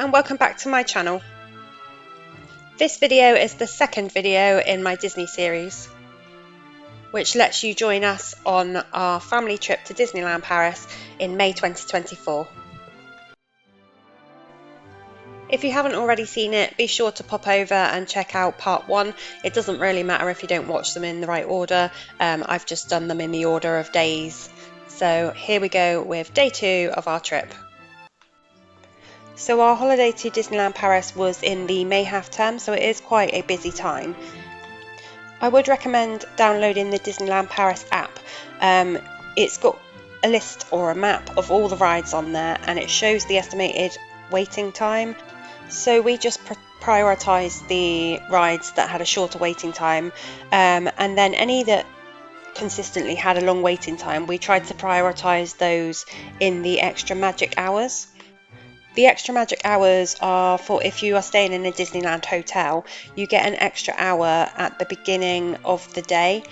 and welcome back to my channel. This video is the second video in my Disney series, which lets you join us on our family trip to Disneyland Paris in May 2024. If you haven't already seen it, be sure to pop over and check out part 1. It doesn't really matter if you don't watch them in the right order. I've just done them in the order of days. So here we go with day 2 of our trip. So our holiday to Disneyland Paris was in the May half term, so it is quite a busy time. I would recommend downloading the Disneyland Paris app. It's got a list or a map of all the rides on there, and it shows the estimated waiting time. So we just prioritised the rides that had a shorter waiting time, and then any that consistently had a long waiting time, we tried to prioritise those in the extra magic hours. The extra magic hours are for if you are staying in a Disneyland hotel, you get an extra hour at the beginning of the day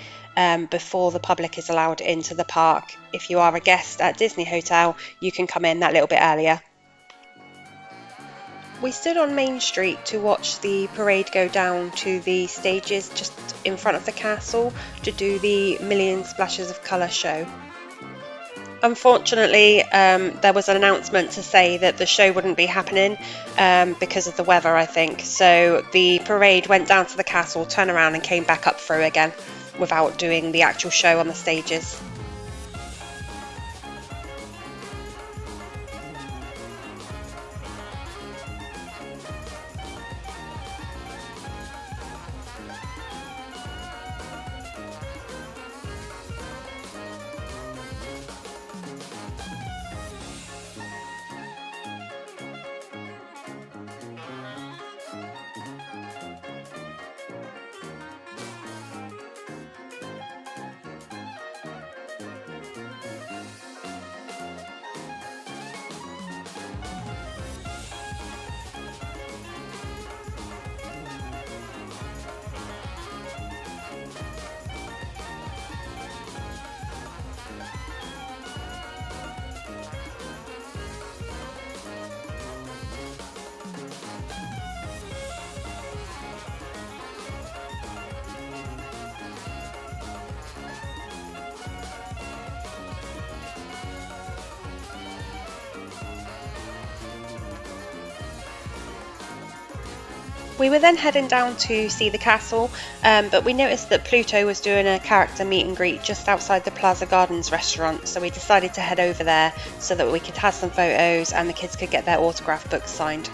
before the public is allowed into the park. If you are a guest at Disney Hotel, you can come in that little bit earlier. We stood on Main Street to watch the parade go down to the stages just in front of the castle to do the Million Splashes of Colour show. Unfortunately, there was an announcement to say that the show wouldn't be happening because of the weather, I think. So the parade went down to the castle, turned around and came back up through again without doing the actual show on the stages. We were then heading down to see the castle, but we noticed that Pluto was doing a character meet and greet just outside the Plaza Gardens restaurant, so we decided to head over there so that we could have some photos and the kids could get their autograph books signed.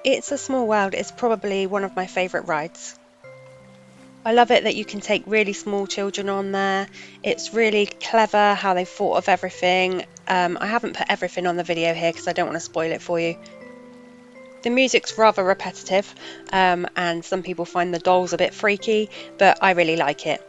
It's a Small World is probably one of my favourite rides. I love it that you can take really small children on there. It's really clever how they've thought of everything. I haven't put everything on the video here because I don't want to spoil it for you. The music's rather repetitive, and some people find the dolls a bit freaky, but I really like it.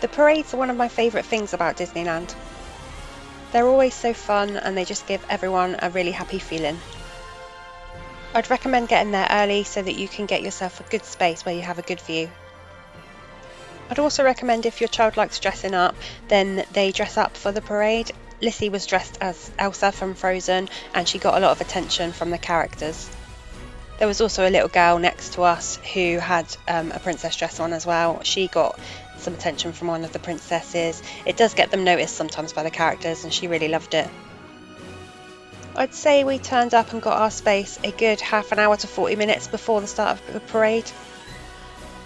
The parades are one of my favourite things about Disneyland. They're always so fun and they just give everyone a really happy feeling. I'd recommend getting there early so that you can get yourself a good space where you have a good view. I'd also recommend if your child likes dressing up, then they dress up for the parade. Lissy was dressed as Elsa from Frozen and she got a lot of attention from the characters. There was also a little girl next to us who had a princess dress on as well. She got some attention from one of the princesses. It does get them noticed sometimes by the characters and she really loved it. I'd say we turned up and got our space a good half an hour to 40 minutes before the start of the parade.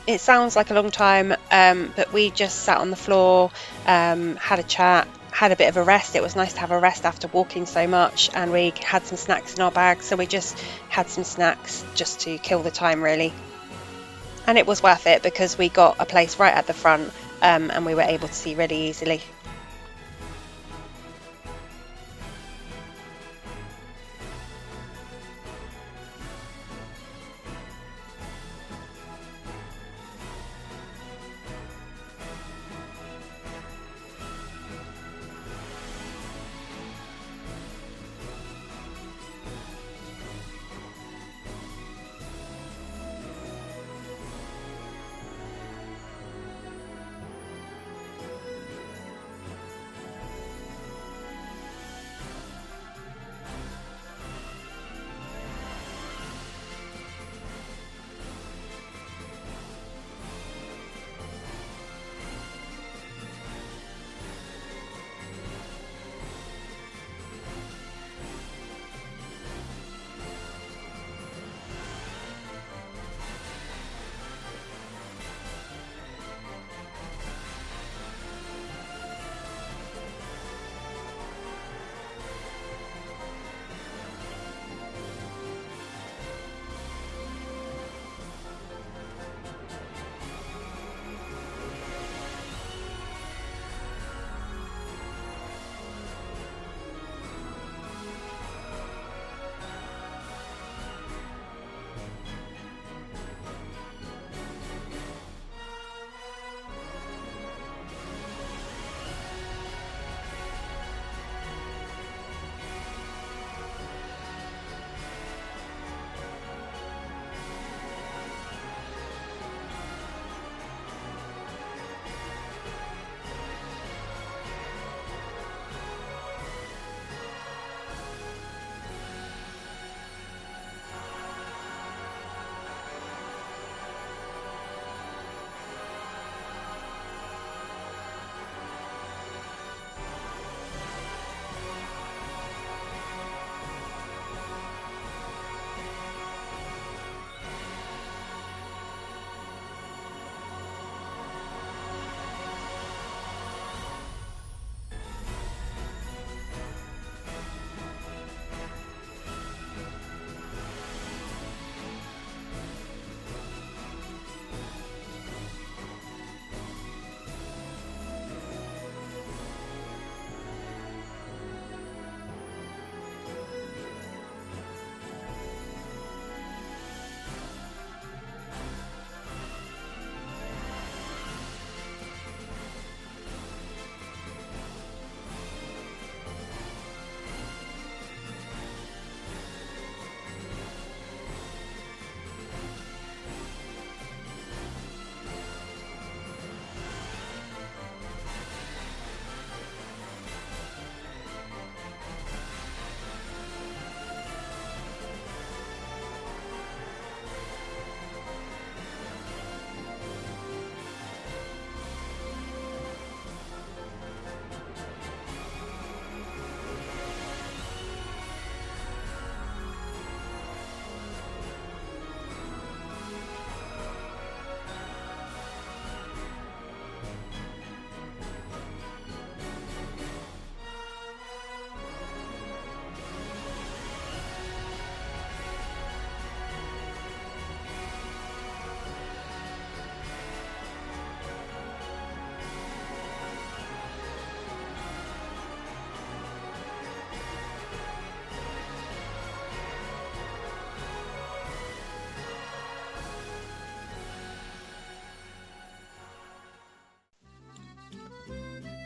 It sounds like a long time, but we just sat on the floor, had a chat, had a bit of a rest. It was nice to have a rest after walking so much, and we had some snacks in our bags, so we just had some snacks just to kill the time really. And it was worth it because we got a place right at the front, and we were able to see really easily.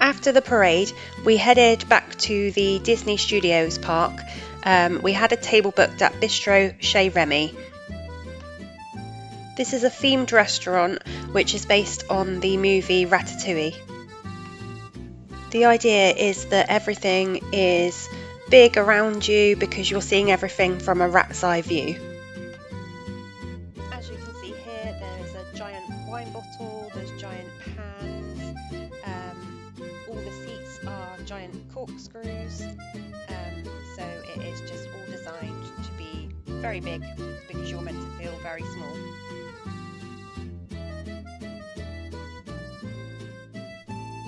After the parade, we headed back to the Disney Studios park. We had a table booked at Bistro Chez Remy. This is a themed restaurant which is based on the movie Ratatouille. The idea is that everything is big around you because you're seeing everything from a rat's eye view. As you can see here, there's a giant wine bottle, there's giant pans, all the seats are giant corkscrews, so it is just all designed to be very big because you're meant to feel very small.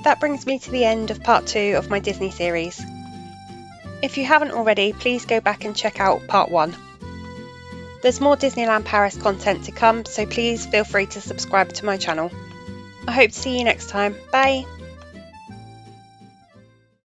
That brings me to the end of part 2 of my Disney series. If you haven't already, please go back and check out part 1. There's more Disneyland Paris content to come, so please feel free to subscribe to my channel. I hope to see you next time. Bye!